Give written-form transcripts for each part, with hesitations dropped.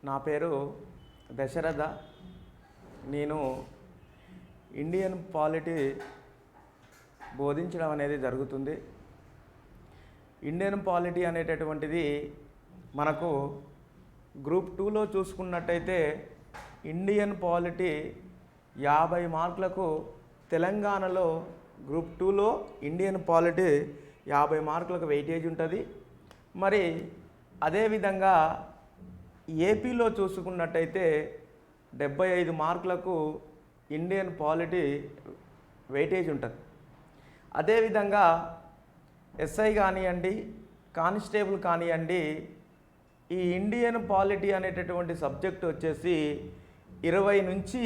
నా పేరు దశరథ. నేను ఇండియన్ పాలిటీ బోధించడం అనేది జరుగుతుంది. ఇండియన్ పాలిటీ అనేటటువంటిది మనకు గ్రూప్ 2లో చూసుకున్నట్టయితే ఇండియన్ పాలిటీ 50 మార్కులకు, తెలంగాణలో గ్రూప్ 2లో ఇండియన్ పాలిటీ 50 మార్కులకు వెయిటేజ్ ఉంటుంది. మరి అదేవిధంగా ఏపీలో చూసుకున్నట్టయితే 75 మార్కులకు ఇండియన్ పాలిటీ వెయిటేజ్ ఉంటుంది. అదేవిధంగా ఎస్ఐ కానివ్వండి, కానిస్టేబుల్ కానివ్వండి, ఈ ఇండియన్ పాలిటీ అనేటటువంటి సబ్జెక్ట్ వచ్చేసి 20 నుంచి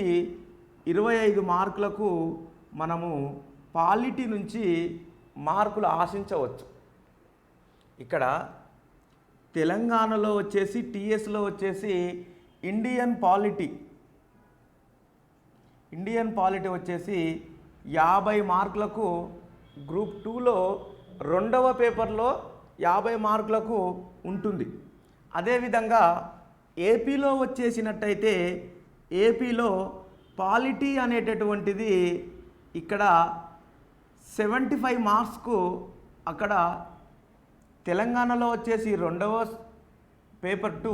25 మార్కులకు మనము పాలిటీ నుంచి మార్కులు ఆశించవచ్చు. ఇక్కడ తెలంగాణలో వచ్చేసి టీఎస్లో వచ్చేసి ఇండియన్ పాలిటీ వచ్చేసి 50 మార్కులకు, గ్రూప్ 2లో రెండవ పేపర్లో 50 మార్కులకు ఉంటుంది. అదేవిధంగా ఏపీలో వచ్చేసినట్టయితే ఏపీలో పాలిటీ అనేటటువంటిది ఇక్కడ 75 మార్క్స్కు, అక్కడ తెలంగాణలో వచ్చేసి రెండవ పేపర్ 2,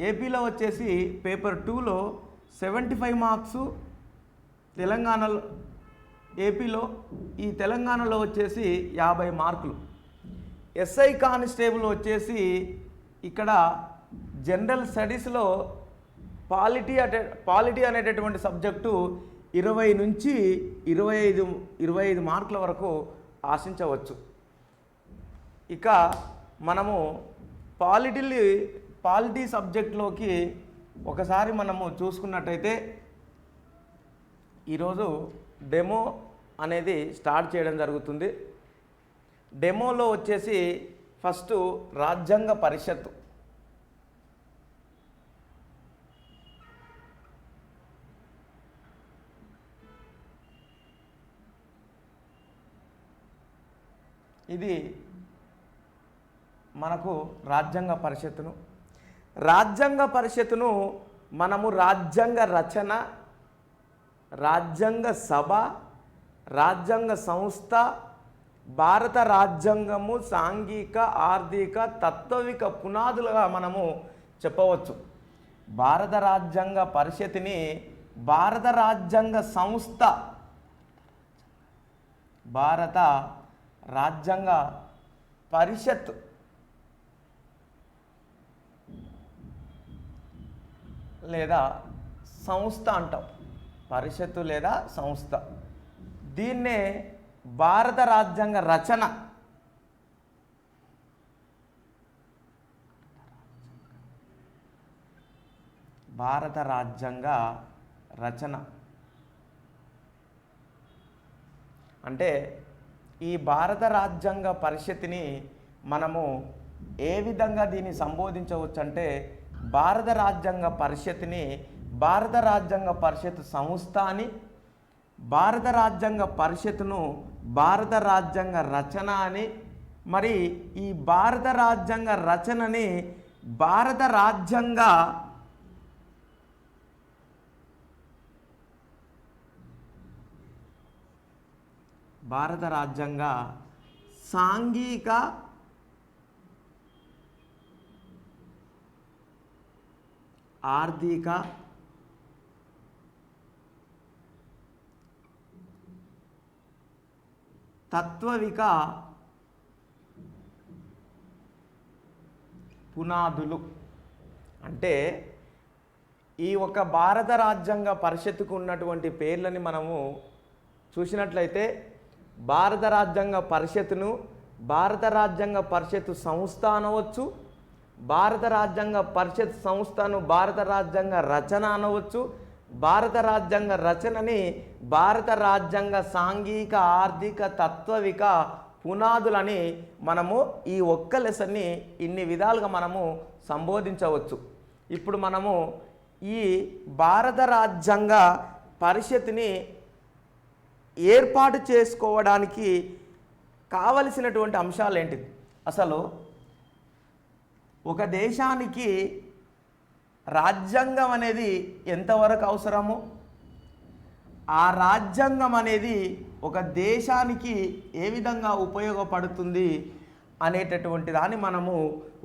ఏపీలో వచ్చేసి పేపర్ 2లో 75 మార్క్స్, తెలంగాణలో ఏపీలో ఈ తెలంగాణలో వచ్చేసి 50 మార్కులు. ఎస్ఐ కానిస్టేబుల్ వచ్చేసి ఇక్కడ జనరల్ స్టడీస్లో పాలిటీ అనేటటువంటి సబ్జెక్టు 20 నుంచి 25 మార్కుల వరకు ఆశించవచ్చు. ఇక మనము పాలిటీ సబ్జెక్ట్లోకి ఒకసారి మనము చూసుకున్నట్టయితే ఈరోజు డెమో అనేది స్టార్ట్ చేయడం జరుగుతుంది. డెమోలో వచ్చేసి ఫస్ట్ రాజ్యాంగ పరిషత్తు, ఇది మనకు రాజ్యాంగ పరిషత్తును మనము రాజ్యాంగ రచన, రాజ్యాంగ సభ, రాజ్యాంగ సంస్థ, భారత రాజ్యాంగము సాంఘిక, ఆర్థిక, తత్విక పునాదులుగా మనము చెప్పవచ్చు. భారత రాజ్యాంగ పరిషత్తుని భారత రాజ్యాంగ సంస్థ, భారత రాజ్యాంగ పరిషత్ లేదా సంస్థ అంటాం. పరిషత్తు లేదా సంస్థ, దీన్నే భారత రాజ్యాంగ రచన, భారత రాజ్యాంగ రచన అంటే ఈ భారత రాజ్యాంగ పరిషత్తుని మనము ఏ విధంగా దీన్ని సంబోధించవచ్చు అంటే భారత రాజ్యాంగ పరిషత్తుని భారత రాజ్యాంగ పరిషత్ సంస్థ అని, భారత రాజ్యాంగ పరిషత్తును భారత రాజ్యాంగ రచన అని, మరి ఈ భారత రాజ్యాంగ రచనని భారత రాజ్యాంగ సాంఘిక, ఆర్థిక, తత్విక పునాదులు. అంటే ఈ ఒక భారత రాజ్యాంగ పరిషత్తుకు ఉన్నటువంటి పేర్లని మనము చూసినట్లయితే భారత రాజ్యాంగ పరిషత్తును భారత రాజ్యాంగ పరిషత్ సంస్థ అనవచ్చు, భారత రాజ్యాంగ పరిషత్ సంస్థను భారత రాజ్యాంగ రచన అనవచ్చు, భారత రాజ్యాంగ రచనని భారత రాజ్యాంగ సాంఘిక, ఆర్థిక, తత్విక పునాదులని మనము ఈ ఒక్క లెసన్ని ఇన్ని విధాలుగా మనము సంబోధించవచ్చు. ఇప్పుడు మనము ఈ భారత రాజ్యాంగ పరిషత్ని ఏర్పాటు చేసుకోవడానికి కావలసినటువంటి అంశాలు ఏంటిది? అసలు ఒక దేశానికి రాజ్యాంగం అనేది ఎంతవరకు అవసరమో, ఆ రాజ్యాంగం అనేది ఒక దేశానికి ఏ విధంగా ఉపయోగపడుతుంది అనేటటువంటి దాన్ని మనము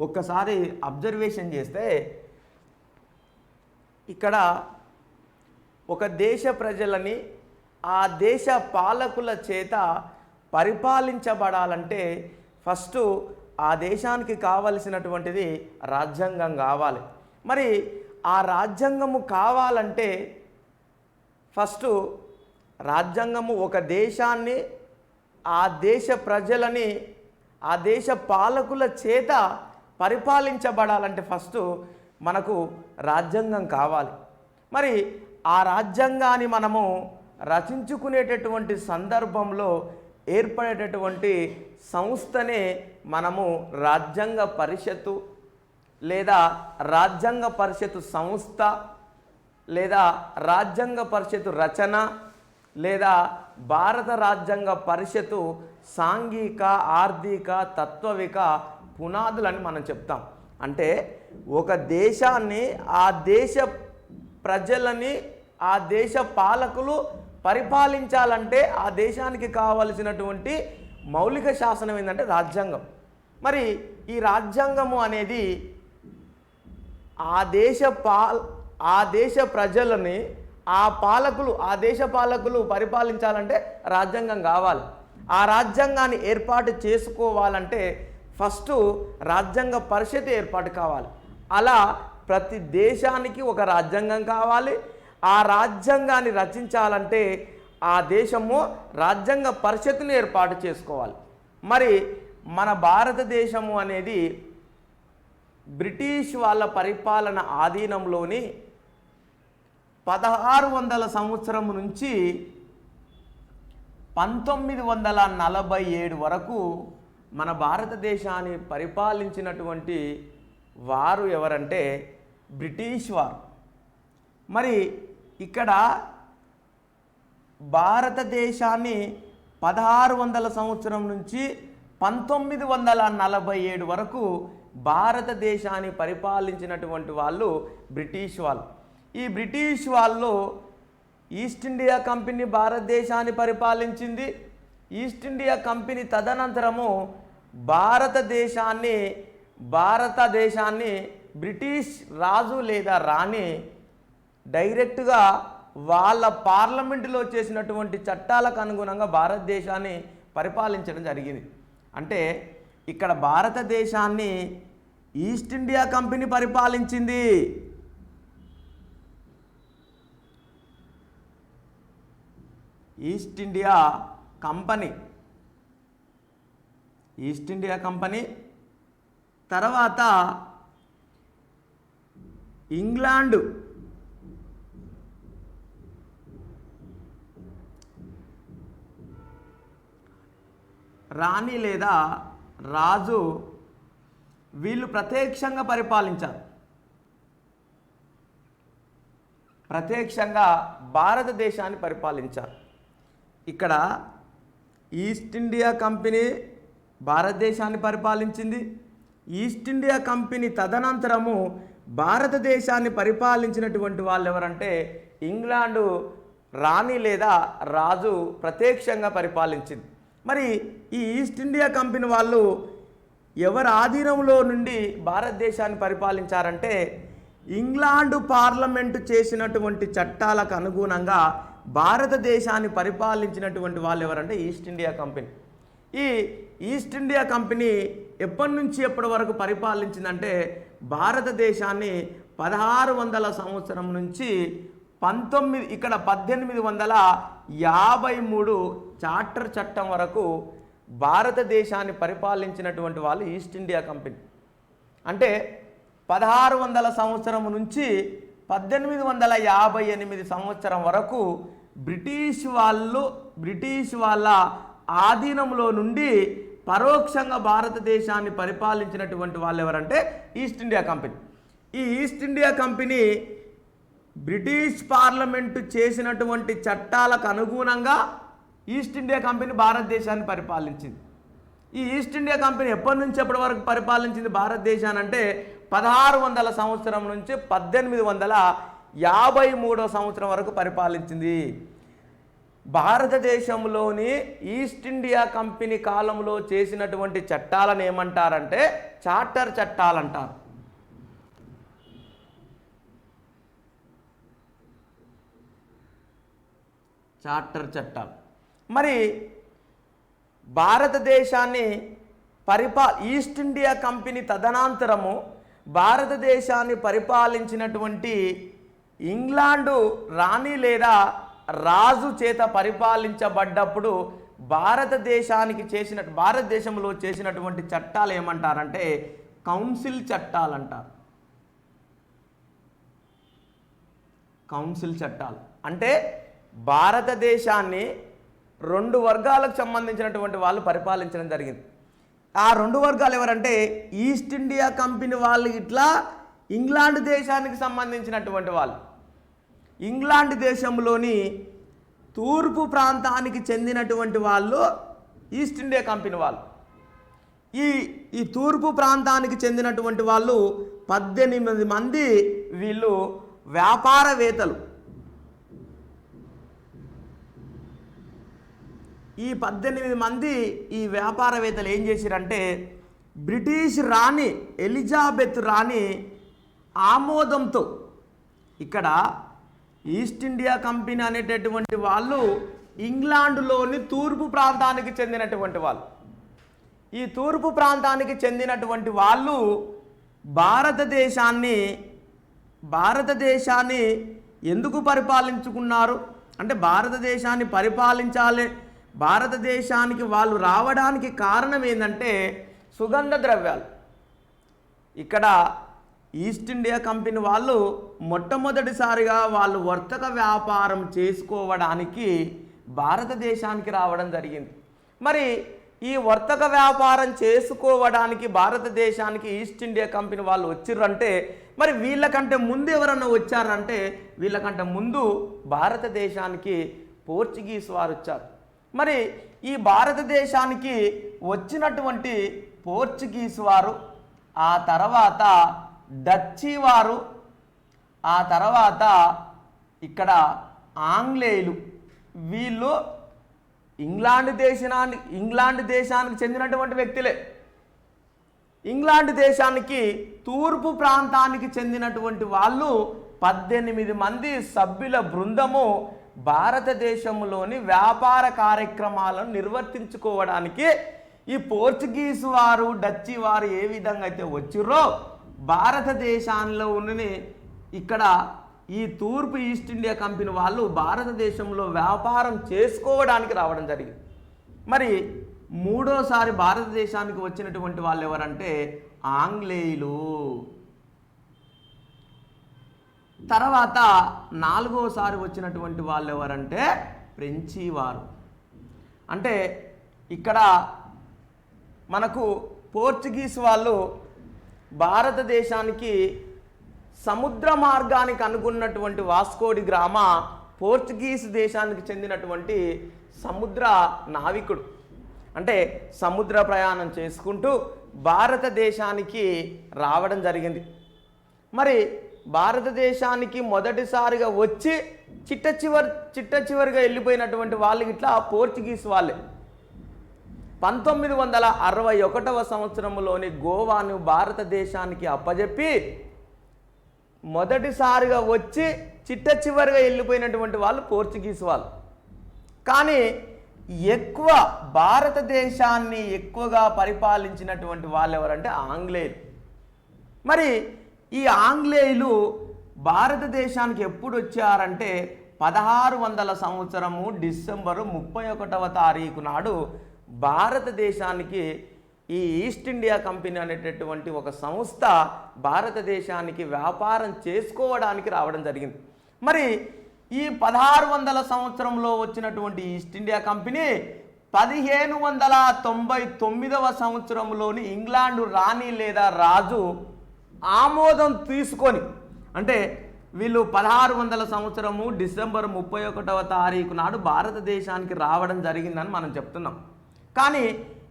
ఒక్కసారి అబ్జర్వేషన్ చేస్తే, ఇక్కడ ఒక దేశ ప్రజలని ఆ దేశ పాలకుల చేత పరిపాలించబడాలంటే ఫస్ట్ ఆ దేశానికి కావలసినటువంటిది రాజ్యాంగం కావాలి. మరి ఆ రాజ్యాంగము కావాలంటే ఫస్ట్ రాజ్యాంగము ఒక దేశాన్ని, ఆ దేశ ప్రజలని ఆ దేశ పాలకుల చేత పరిపాలించబడాలంటే ఫస్ట్ మనకు రాజ్యాంగం కావాలి. మరి ఆ రాజ్యాంగాన్ని మనము రచించుకునేటటువంటి సందర్భంలో ఏర్పడేటటువంటి సంస్థనే మనము రాజ్యాంగ పరిషత్తు లేదా రాజ్యాంగ పరిషత్తు సంస్థ లేదా రాజ్యాంగ పరిషత్తు రచన లేదా భారత రాజ్యాంగ పరిషత్తు సాంఘిక, ఆర్థిక, తత్వవిక పునాదులని మనం చెప్తాం. అంటే ఒక దేశాన్ని, ఆ దేశ ప్రజలని ఆ దేశ పాలకులు పరిపాలించాలంటే ఆ దేశానికి కావలసినటువంటి మౌలిక శాసనం ఏంటంటే రాజ్యాంగం. మరి ఈ రాజ్యాంగము అనేది ఆ దేశ ప్రజలని ఆ దేశ పాలకులు పరిపాలించాలంటే రాజ్యాంగం కావాలి. ఆ రాజ్యాంగాన్ని ఏర్పాటు చేసుకోవాలంటే ఫస్ట్ రాజ్యాంగ పరిషత్ ఏర్పాటు కావాలి. అలా ప్రతి దేశానికి ఒక రాజ్యాంగం కావాలి. ఆ రాజ్యాంగాన్ని రచించాలంటే ఆ దేశము రాజ్యాంగ పరిషత్తుని ఏర్పాటు చేసుకోవాలి. మరి మన భారతదేశము అనేది బ్రిటిష్ వాళ్ళ పరిపాలన ఆధీనంలోని 1600 సంవత్సరం నుంచి 1947 వరకు మన భారతదేశాన్ని పరిపాలించినటువంటి వారు ఎవరంటే బ్రిటిష్ వారు. మరి ఇక్కడ భారతదేశాన్ని 1600 సంవత్సరం నుంచి 1947 వరకు భారతదేశాన్ని పరిపాలించినటువంటి వాళ్ళు బ్రిటిష్ వాళ్ళు. ఈ బ్రిటిష్ వాళ్ళు ఈస్ట్ ఇండియా కంపెనీ భారతదేశాన్ని పరిపాలించింది. ఈస్ట్ ఇండియా కంపెనీ తదనంతరము భారతదేశాన్ని బ్రిటిష్ రాజు లేదా రాణి డైరెక్ట్గా వాళ్ళ పార్లమెంటులో చేసినటువంటి చట్టాలకు అనుగుణంగా భారతదేశాన్ని పరిపాలించడం జరిగింది. అంటే ఇక్కడ భారతదేశాన్ని ఈస్ట్ ఇండియా కంపెనీ పరిపాలించింది. ఈస్ట్ ఇండియా కంపెనీ తర్వాత ఇంగ్లాండ్ రాణి లేదా రాజు వీళ్ళు ప్రత్యక్షంగా పరిపాలించారు. ప్రత్యక్షంగా భారతదేశాన్ని పరిపాలించారు. ఇక్కడ ఈస్ట్ ఇండియా కంపెనీ భారతదేశాన్ని పరిపాలించింది. ఈస్ట్ ఇండియా కంపెనీ తదనంతరము భారతదేశాన్ని పరిపాలించినటువంటి వాళ్ళు ఎవరంటే ఇంగ్లాండు రాణి లేదా రాజు ప్రత్యక్షంగా పరిపాలించింది. మరి ఈ ఈస్ట్ ఇండియా కంపెనీ వాళ్ళు ఎవరి ఆధీనంలో నుండి భారతదేశాన్ని పరిపాలించారంటే ఇంగ్లాండు పార్లమెంటు చేసినటువంటి చట్టాలకు అనుగుణంగా భారతదేశాన్ని పరిపాలించినటువంటి వాళ్ళు ఎవరంటే ఈస్ట్ ఇండియా కంపెనీ. ఈ ఈస్ట్ ఇండియా కంపెనీ ఎప్పటి నుంచి ఎప్పటి వరకు పరిపాలించిందంటే భారతదేశాన్ని 1600 సంవత్సరం నుంచి 1853 చార్టర్ చట్టం వరకు భారతదేశాన్ని పరిపాలించినటువంటి వాళ్ళు ఈస్ట్ ఇండియా కంపెనీ. అంటే 1600 సంవత్సరం నుంచి 1858 సంవత్సరం వరకు బ్రిటిష్ వాళ్ళ ఆధీనంలో నుండి పరోక్షంగా భారతదేశాన్ని పరిపాలించినటువంటి వాళ్ళు ఎవరంటే ఈస్ట్ ఇండియా కంపెనీ. ఈ east India company British parliament చేసినటువంటి చట్టాలకు అనుగుణంగా ఈస్ట్ ఇండియా కంపెనీ భారతదేశాన్ని పరిపాలించింది. ఈ ఈస్ట్ ఇండియా కంపెనీ ఎప్పటి నుంచి ఎప్పటి వరకు పరిపాలించింది భారతదేశాన్ని అంటే 1600 సంవత్సరం నుంచి 1853 సంవత్సరం వరకు పరిపాలించింది. భారతదేశంలోని ఈస్ట్ ఇండియా కంపెనీ కాలంలో చేసినటువంటి చట్టాలను ఏమంటారంటే చార్టర్ చట్టాలు అంటారు. చార్టర్ చట్టాలు. మరి భారతదేశాన్ని ఈస్ట్ ఇండియా కంపెనీ తదనంతరము భారతదేశాన్ని పరిపాలించినటువంటి ఇంగ్లాండు రాణి లేదా రాజు చేత పరిపాలించబడ్డప్పుడు భారతదేశంలో చేసినటువంటి చట్టాలు ఏమంటారంటే కౌన్సిల్ చట్టాలు అంటారు. కౌన్సిల్ చట్టాలు అంటే భారతదేశాన్ని 2 వర్గాలకు సంబంధించినటువంటి వాళ్ళు పరిపాలించడం జరిగింది. ఆ 2 వర్గాలు ఎవరంటే ఈస్ట్ ఇండియా కంపెనీ వాళ్ళు ఇట్లా ఇంగ్లాండ్ దేశానికి సంబంధించినటువంటి వాళ్ళు. ఇంగ్లాండ్ దేశంలోని తూర్పు ప్రాంతానికి చెందినటువంటి వాళ్ళు ఈస్ట్ ఇండియా కంపెనీ వాళ్ళు. ఈ తూర్పు ప్రాంతానికి చెందినటువంటి వాళ్ళు 18 మంది వీళ్ళు వ్యాపారవేత్తలు. ఈ 18 మంది ఈ వ్యాపారవేత్తలు ఏం చేశారంటే బ్రిటిష్ రాణి ఎలిజబెత్ రాణి ఆమోదంతో ఇక్కడ ఈస్ట్ ఇండియా కంపెనీ అనేటటువంటి వాళ్ళు ఇంగ్లాండ్లోని తూర్పు ప్రాంతానికి చెందినటువంటి వాళ్ళు. ఈ తూర్పు ప్రాంతానికి చెందినటువంటి వాళ్ళు భారతదేశాన్ని ఎందుకు పరిపాలించుకున్నారు అంటే భారతదేశాన్ని పరిపాలించాలి, భారతదేశానికి వాళ్ళు రావడానికి కారణం ఏంటంటే సుగంధ ద్రవ్యాలు. ఇక్కడ ఈస్ట్ ఇండియా కంపెనీ వాళ్ళు మొట్టమొదటిసారిగా వాళ్ళు వర్తక వ్యాపారం చేసుకోవడానికి భారతదేశానికి రావడం జరిగింది. మరి ఈ వర్తక వ్యాపారం చేసుకోవడానికి భారతదేశానికి ఈస్ట్ ఇండియా కంపెనీ వాళ్ళు వచ్చిర్రంటే మరి వీళ్ళకంటే ముందు ఎవరన్నా వచ్చారంటే వీళ్ళకంటే ముందు భారతదేశానికి పోర్చుగీస్ వారు వచ్చారు. మరి ఈ భారతదేశానికి వచ్చినటువంటి పోర్చుగీస్ వారు, ఆ తర్వాత డచ్చి వారు, ఆ తర్వాత ఇక్కడ ఆంగ్లేయులు, వీళ్ళు ఇంగ్లాండ్ దేశానికి చెందినటువంటి వ్యక్తులే. ఇంగ్లాండ్ దేశానికి తూర్పు ప్రాంతానికి చెందినటువంటి వాళ్ళు 18 మంది సభ్యుల బృందము భారతదేశంలోని వ్యాపార కార్యక్రమాలను నిర్వర్తించుకోవడానికి ఈ పోర్చుగీస్ వారు డచ్చి వారు ఏ విధంగా అయితే వచ్చిర్రో భారతదేశంలో ఉన్న ఇక్కడ ఈ తూర్పు ఈస్ట్ ఇండియా కంపెనీ వాళ్ళు భారతదేశంలో వ్యాపారం చేసుకోవడానికి రావడం జరిగింది. మరి మూడోసారి భారతదేశానికి వచ్చినటువంటి వాళ్ళు ఎవరంటే ఆంగ్లేయులు. తర్వాత నాలుగోసారి వచ్చినటువంటి వాళ్ళు ఎవరంటే ఫ్రెంచి వారు. అంటే ఇక్కడ మనకు పోర్చుగీస్ వాళ్ళు భారతదేశానికి సముద్ర మార్గానికి అనుకున్నటువంటి వాస్కోడి గ్రామ పోర్చుగీస్ దేశానికి చెందినటువంటి సముద్ర నావికుడు. అంటే సముద్ర ప్రయాణం చేసుకుంటూ భారతదేశానికి రావడం జరిగింది. మరి భారతదేశానికి మొదటిసారిగా వచ్చి చిట్ట చివరిగా వెళ్ళిపోయినటువంటి వాళ్ళు ఇట్లా పోర్చుగీస్ వాళ్ళే. 1961వ సంవత్సరంలోని గోవాను భారతదేశానికి అప్పజెప్పి మొదటిసారిగా వచ్చి చిట్ట చివరిగా వెళ్ళిపోయినటువంటి వాళ్ళు పోర్చుగీస్ వాళ్ళు. కానీ భారతదేశాన్ని ఎక్కువగా పరిపాలించినటువంటి వాళ్ళు ఎవరంటే ఆంగ్లేయులు. మరి ఈ ఆంగ్లేయులు భారతదేశానికి ఎప్పుడు వచ్చారంటే 1600 సంవత్సరము డిసెంబరు 31వ తారీఖు నాడు భారతదేశానికి ఈ ఈస్ట్ ఇండియా కంపెనీ అనేటటువంటి ఒక సంస్థ భారతదేశానికి వ్యాపారం చేసుకోవడానికి రావడం జరిగింది. మరి ఈ 1600 సంవత్సరంలో వచ్చినటువంటి ఈస్ట్ ఇండియా కంపెనీ 1599వ సంవత్సరంలోని ఇంగ్లాండు రాణి లేదా రాజు ఆమోదం తీసుకొని, అంటే వీళ్ళు 1600 సంవత్సరము డిసెంబర్ 31వ తారీఖు నాడు భారతదేశానికి రావడం జరిగిందని మనం చెప్తున్నాం. కానీ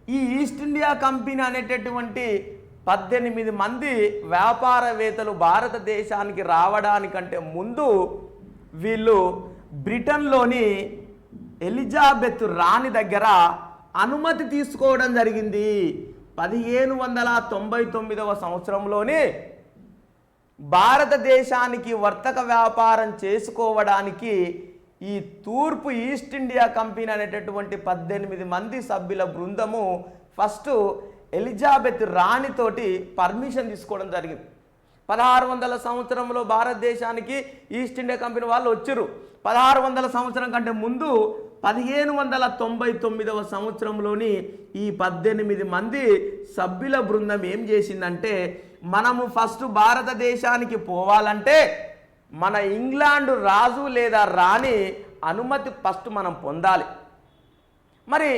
ఈ ఈస్ట్ ఇండియా కంపెనీ అనేటటువంటి 18 మంది వ్యాపారవేత్తలు భారతదేశానికి రావడానికంటే ముందు వీళ్ళు బ్రిటన్లోని ఎలిజబెత్ రాణి దగ్గర అనుమతి తీసుకోవడం జరిగింది. 1599వ సంవత్సరంలోనే భారతదేశానికి వర్తక వ్యాపారం చేసుకోవడానికి ఈ తూర్పు ఈస్ట్ ఇండియా కంపెనీ అనేటటువంటి 18 మంది సభ్యుల బృందము ఫస్ట్ ఎలిజబెత్ రాణితోటి పర్మిషన్ తీసుకోవడం జరిగింది. 1600 సంవత్సరంలో భారతదేశానికి ఈస్ట్ ఇండియా కంపెనీ వాళ్ళు వచ్చారు. 1600 సంవత్సరం కంటే ముందు 1599వ సంవత్సరంలోని ఈ 18 మంది సభ్యుల బృందం ఏం చేసిందంటే, మనము ఫస్ట్ భారతదేశానికి పోవాలంటే మన ఇంగ్లాండ్ రాజు లేదా రాణి అనుమతి ఫస్ట్ మనం పొందాలి. మరి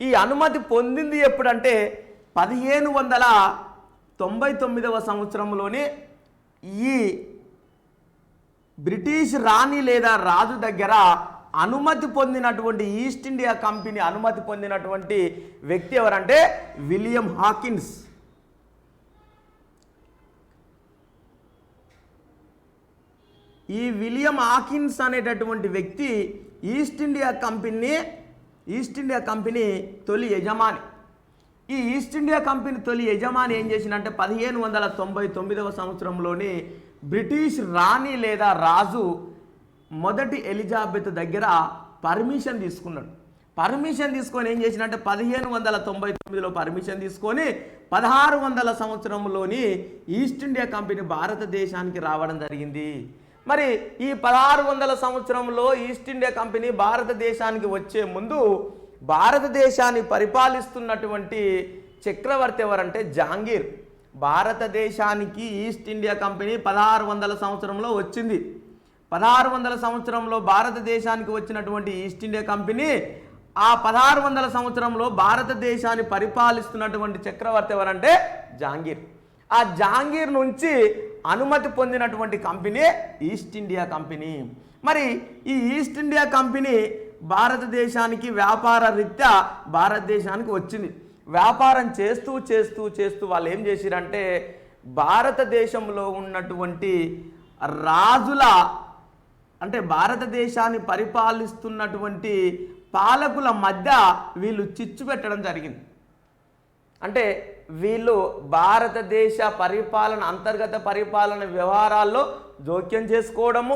ఈ అనుమతి పొందింది ఎప్పుడంటే 1599వ సంవత్సరంలోనే ఈ బ్రిటిష్ రాణి లేదా రాజు దగ్గర అనుమతి పొందినటువంటి ఈస్ట్ ఇండియా కంపెనీ అనుమతి పొందినటువంటి వ్యక్తి ఎవరంటే విలియం హాకిన్స్. ఈ విలియం హాకిన్స్ అనేటటువంటి వ్యక్తి ఈస్ట్ ఇండియా కంపెనీ తొలి యజమాని. ఈ ఈస్ట్ ఇండియా కంపెనీ తొలి యజమాని ఏం చేసిందంటే 1599వ సంవత్సరంలోని బ్రిటిష్ రాణి లేదా రాజు మొదటి ఎలిజబెత్ దగ్గర పర్మిషన్ తీసుకున్నాడు. పర్మిషన్ తీసుకొని ఏం చేసినట్టే 1599లో పర్మిషన్ తీసుకొని 1600 సంవత్సరంలోని ఈస్ట్ ఇండియా కంపెనీ భారతదేశానికి రావడం జరిగింది. మరి ఈ 1600 సంవత్సరంలో ఈస్ట్ ఇండియా కంపెనీ భారతదేశానికి వచ్చే ముందు భారతదేశాన్ని పరిపాలిస్తున్నటువంటి చక్రవర్తి ఎవరంటే జహాంగీర్. భారతదేశానికి ఈస్ట్ ఇండియా కంపెనీ 1600 సంవత్సరంలో వచ్చింది. 1600 సంవత్సరంలో భారతదేశానికి వచ్చినటువంటి ఈస్ట్ ఇండియా కంపెనీ ఆ 1600 సంవత్సరంలో భారతదేశాన్ని పరిపాలిస్తున్నటువంటి చక్రవర్తి ఎవరంటే జహాంగీర్. ఆ జహాంగీర్ నుంచి అనుమతి పొందినటువంటి కంపెనీ ఈస్ట్ ఇండియా కంపెనీ. మరి ఈ ఈస్ట్ ఇండియా కంపెనీ భారతదేశానికి వ్యాపార రీత్యా భారతదేశానికి వచ్చింది. వ్యాపారం చేస్తూ చేస్తూ చేస్తూ వాళ్ళు ఏం చేసిరంటే భారతదేశంలో ఉన్నటువంటి రాజుల అంటే భారతదేశాన్ని పరిపాలిస్తున్నటువంటి పాలకుల మధ్య వీళ్ళు చిచ్చు పెట్టడం జరిగింది. అంటే వీళ్ళు భారతదేశ పరిపాలన అంతర్గత పరిపాలన వ్యవహారాల్లో జోక్యం చేసుకోవడము,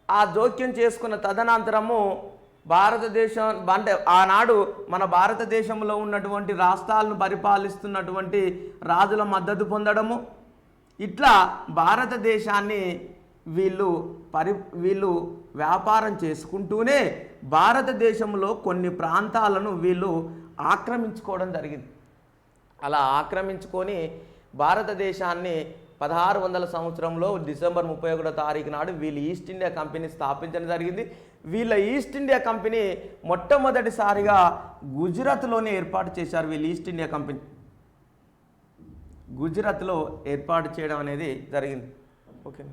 ఆ జోక్యం చేసుకున్న తదనంతరము భారతదేశం అంటే ఆనాడు మన భారతదేశంలో ఉన్నటువంటి రాష్ట్రాలను పరిపాలిస్తున్నటువంటి రాజుల మద్దతు పొందడము, ఇట్లా భారతదేశాన్ని వీళ్ళు వ్యాపారం చేసుకుంటూనే భారతదేశంలో కొన్ని ప్రాంతాలను వీళ్ళు ఆక్రమించుకోవడం జరిగింది. అలా ఆక్రమించుకొని భారతదేశాన్ని 1600 సంవత్సరంలో డిసెంబర్ 31వ తారీఖు నాడు వీళ్ళు ఈస్ట్ ఇండియా కంపెనీ స్థాపించడం జరిగింది. వీళ్ళ ఈస్ట్ ఇండియా కంపెనీ మొట్టమొదటిసారిగా గుజరాత్లోనే ఏర్పాటు చేశారు. వీళ్ళు ఈస్ట్ ఇండియా కంపెనీ గుజరాత్లో ఏర్పాటు చేయడం అనేది జరిగింది. ఓకే.